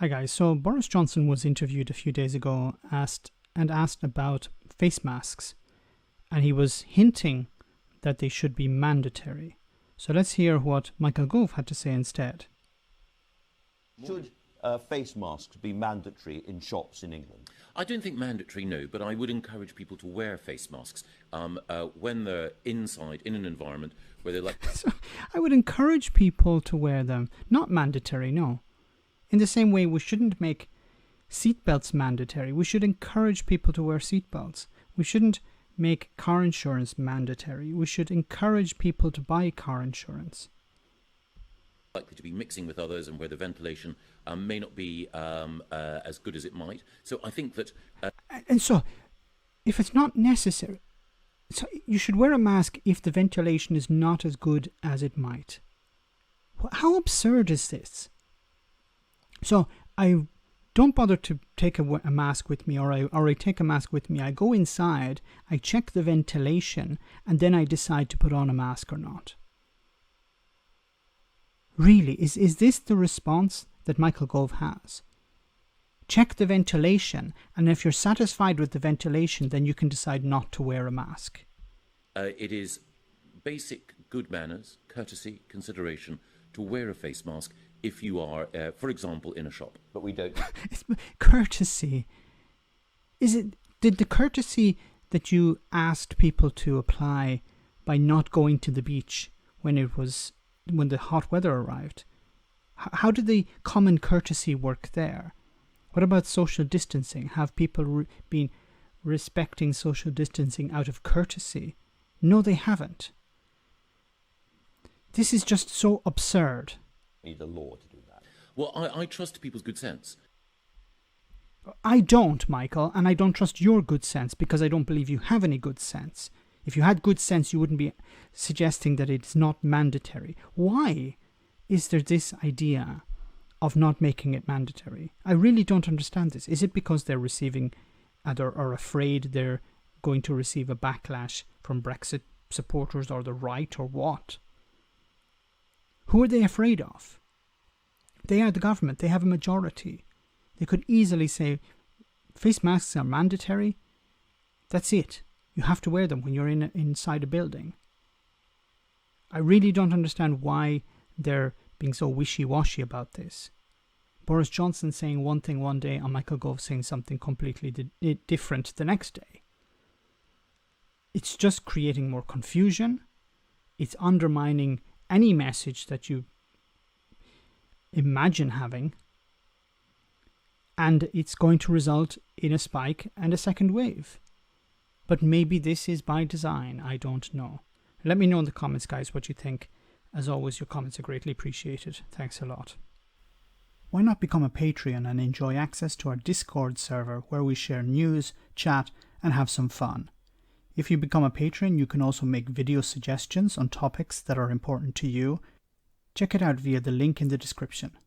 Hi guys, so Boris Johnson was interviewed a few days ago asked about face masks, and he was hinting that they should be mandatory. So let's hear what Michael Gove had to say instead. Should face masks be mandatory in shops in England? I don't think mandatory, no, but I would encourage people to wear face masks when they're inside in an environment where they're like... So I would encourage people to wear them, not mandatory, no. In the same way, we shouldn't make seatbelts mandatory. We should encourage people to wear seatbelts. We shouldn't make car insurance mandatory. We should encourage people to buy car insurance. Likely to be mixing with others and where the ventilation may not be as good as it might. So I think that... And so, if it's not necessary, so you should wear a mask if the ventilation is not as good as it might. How absurd is this? So I don't bother to take a mask with me, or I take a mask with me. I go inside, I check the ventilation, and then I decide to put on a mask or not. Really, is this the response that Michael Gove has? Check the ventilation, and if you're satisfied with the ventilation, then you can decide not to wear a mask. It is basic good manners, courtesy, consideration to wear a face mask if you are, for example, in a shop. But we don't. Courtesy. Did the courtesy that you asked people to apply by not going to the beach when the hot weather arrived, how did the common courtesy work there? What about social distancing? Have people been respecting social distancing out of courtesy? No, they haven't. This is just so absurd. Need a law to do that. Well, I trust people's good sense. I don't, Michael, and I don't trust your good sense because I don't believe you have any good sense. If you had good sense, you wouldn't be suggesting that it's not mandatory. Why is there this idea of not making it mandatory? I really don't understand this. Is it because they're receiving, are afraid they're going to receive a backlash from Brexit supporters or the right, or what? Who are they afraid of? They are the government. They have a majority. They could easily say, face masks are mandatory. That's it. You have to wear them when you're inside a building. I really don't understand why they're being so wishy-washy about this. Boris Johnson saying one thing one day and Michael Gove saying something completely different the next day. It's just creating more confusion. It's undermining any message that you imagine having. And it's going to result in a spike and a second wave. But maybe this is by design. I don't know. Let me know in the comments, guys, what you think. As always, your comments are greatly appreciated. Thanks a lot. Why not become a Patreon and enjoy access to our Discord server where we share news, chat, and have some fun. If you become a patron, you can also make video suggestions on topics that are important to you. Check it out via the link in the description.